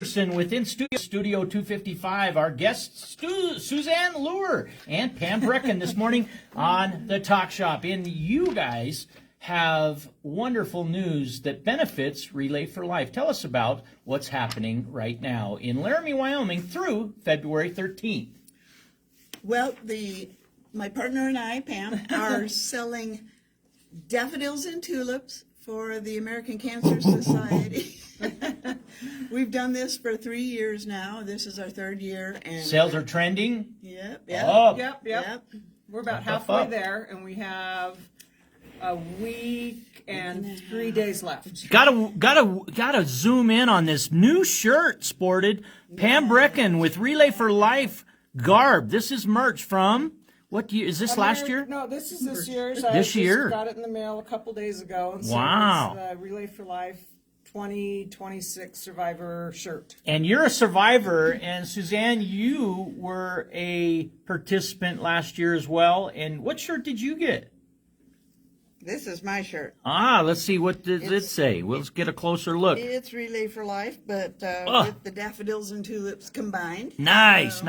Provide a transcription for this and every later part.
Within Studio 255, our guests Suzanne Lure and Pam Brecken this morning on the Talk Shop. And you guys have wonderful news that benefits Relay for Life. Tell us about what's happening right now in Laramie, Wyoming through February 13th. Well, my partner and I, Pam, are selling daffodils and tulips for the American Cancer Society. We've done this for 3 years now. This is our third year, and sales are trending. Yep. We're about halfway there, and we have a week and 3 days left. Gotta zoom in on this new shirt sported. Pam Brecken with Relay for Life garb. This is merch from what year? Is this last year? No, this is this year's. This year. I got it in the mail a couple days ago. And wow. So it's Relay for Life 2026 Survivor shirt. And you're a survivor, and Suzanne, you were a participant last year as well. And what shirt did you get? This is my shirt. Let's see, what does it say? Let's get a closer look. It's Relay for Life, but with the daffodils and tulips combined. Nice.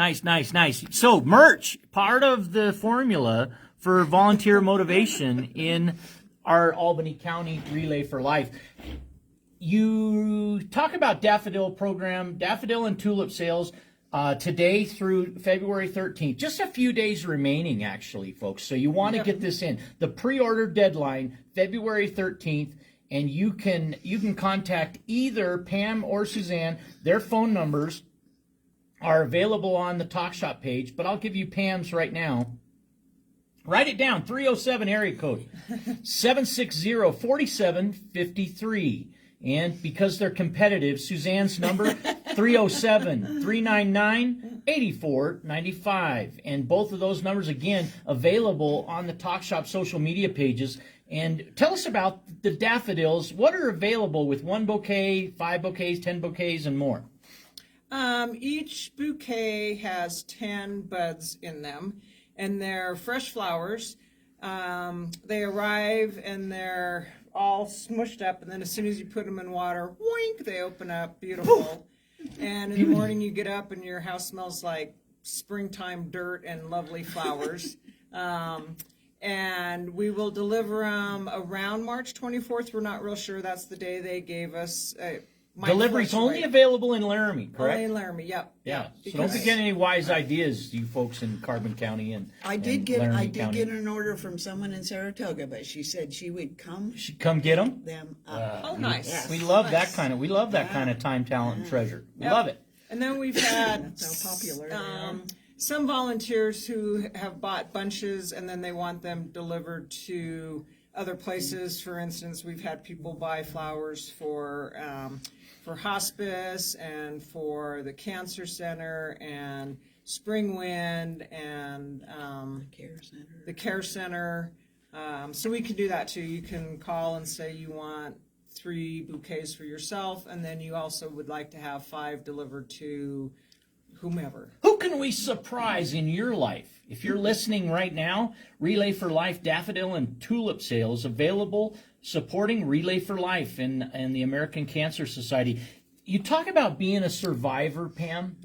So merch, part of the formula for volunteer motivation in our Albany County Relay for Life. You talk about daffodil program, daffodil and tulip sales today through February 13th. Just a few days remaining, actually, folks. So you want to get this in. The pre-order deadline, February 13th, and you can contact either Pam or Suzanne. Their phone numbers are available on the Talk Shop page, but I'll give you Pam's right now. Write it down, 307 area code, 760-4753. And because they're competitive, Suzanne's number, 307-399-8495. And both of those numbers, again, available on the Talk Shop social media pages. And tell us about the daffodils. What are available with 1 bouquet, 5 bouquets, 10 bouquets, and more? Each bouquet has 10 buds in them, and they're fresh flowers. They arrive and they're all smushed up, and then as soon as you put them in water, wink, they open up, beautiful. And in the morning you get up and your house smells like springtime dirt and lovely flowers. And we will deliver them around March 24th. We're not real sure. That's the day they gave us. Delivery's only available in Laramie, correct? Only in Laramie, yep. Yeah. So don't forget any wise ideas, you folks in Carbon County and I did Laramie get County. an order from someone in Saratoga, but she said she would come. She'd come get them. Oh, nice. Yes. We love that kind of. We love that kind of time, talent, and treasure. We love it. And then we've had That's how popular they are. some volunteers who have bought bunches and then they want them delivered to other places. For instance, we've had people buy flowers for hospice and for the cancer center and Spring Wind and the care center. So we can do that too. You can call and say you want 3 bouquets for yourself, and then you also would like to have 5 delivered to whomever. Who can we surprise in your life? If you're listening right now, Relay for Life daffodil and tulip sales available, supporting Relay for Life and the American Cancer Society. You talk about being a survivor, Pam.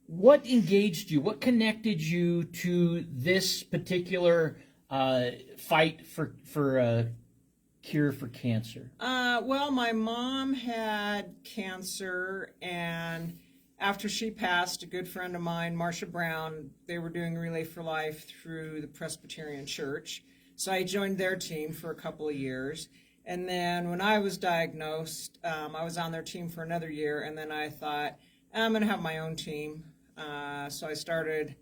What engaged you? What connected you to this particular fight for a cure for cancer? Well, my mom had cancer, and after she passed, a good friend of mine, Marcia Brown, they were doing Relay for Life through the Presbyterian Church. So I joined their team for a couple of years. And then when I was diagnosed, I was on their team for another year. And then I thought, I'm going to have my own team. So I started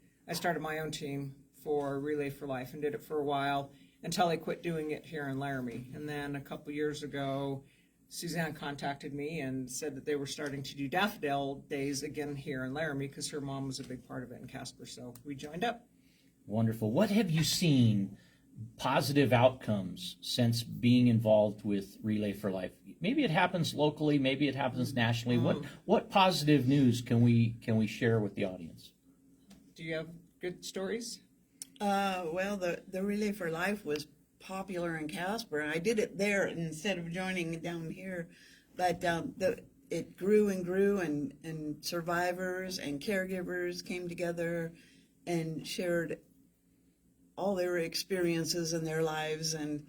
my own team for Relay for Life and did it for a while until I quit doing it here in Laramie. And then a couple years ago, Suzanne contacted me and said that they were starting to do daffodil days again here in Laramie because her mom was a big part of it in Casper. So we joined up. Wonderful. What have you seen positive outcomes since being involved with Relay for Life? Maybe it happens locally, maybe it happens nationally. What positive news can we share with the audience? Do you have good stories? Well, the Relay for Life was popular in Casper. I did it there instead of joining down here. But it grew and grew, and survivors and caregivers came together and shared all their experiences in their lives, and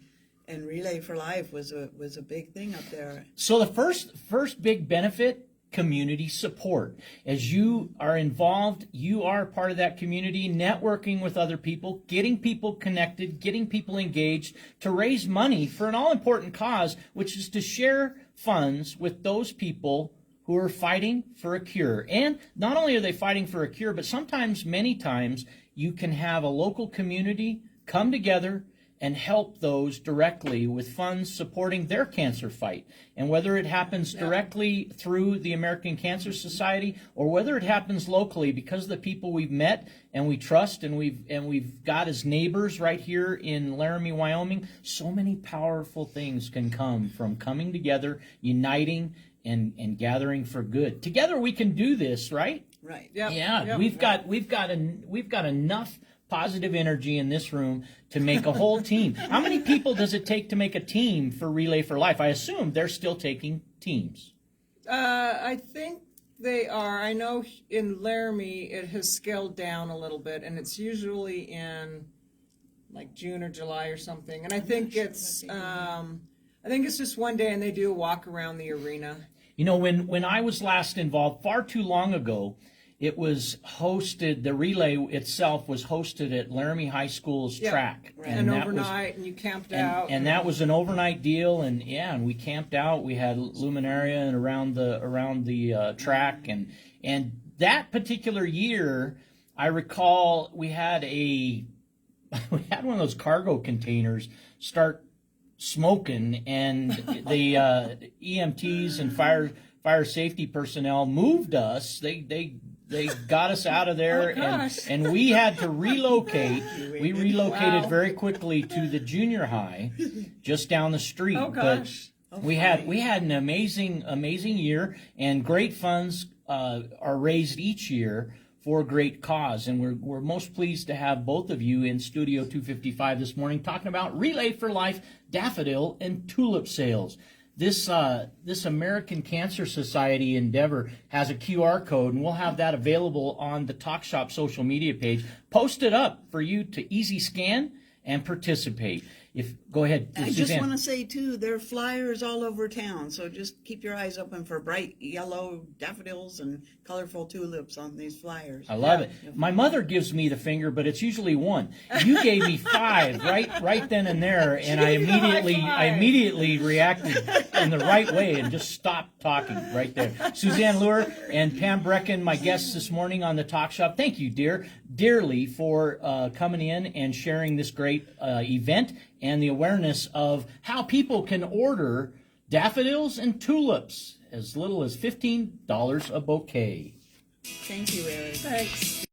Relay for Life was a big thing up there. So the first big benefit, community support. As you are involved, you are part of that community, networking with other people, getting people connected, getting people engaged to raise money for an all-important cause, which is to share funds with those people who are fighting for a cure. And not only are they fighting for a cure, but sometimes, many times, you can have a local community come together and help those directly with funds supporting their cancer fight. And whether it happens directly through the American Cancer Society or whether it happens locally because of the people we've met and we trust and we've got as neighbors right here in Laramie, Wyoming, so many powerful things can come from coming together, uniting, and gathering for good. Together we can do this, right? Right. Yep. Yeah, Yep. we've got enough positive energy in this room to make a whole team. How many people does it take to make a team for Relay for Life? I assume they're still taking teams. I think they are. I know in Laramie it has scaled down a little bit, and it's usually in like June or July or something. And I think it's just one day, and they do a walk around the arena. You know, when I was last involved, far too long ago, it was hosted, the relay itself was hosted at Laramie High School's track. Right. And that overnight, and you camped out. And that was an overnight deal, and we camped out. We had luminaria and around the track, and that particular year, I recall we had one of those cargo containers start smoking, and the EMTs and fire safety personnel moved us. They got us out of there, and we had to relocate. We relocated very quickly to the junior high, just down the street. Oh gosh! But we had an amazing year, and great funds are raised each year for a great cause. And we're most pleased to have both of you in Studio 255 this morning talking about Relay for Life, daffodil, and tulip sales. This American Cancer Society endeavor has a QR code, and we'll have that available on the Talk Shop social media page. Post it up for you to easy scan and participate. Go ahead, I Suzanne. just want to say, too, there are flyers all over town, so just keep your eyes open for bright yellow daffodils and colorful tulips on these flyers. I love it. My mother gives me the finger, but it's usually one. You gave me 5 right then and there, and I immediately reacted in the right way and just stopped talking right there. Suzanne Luer and Pam Brecken, my guests this morning on the Talk Shop. Thank you, dearly, for coming in and sharing this great event and the awareness of how people can order daffodils and tulips as little as $15 a bouquet. Thank you, Eric. Thanks.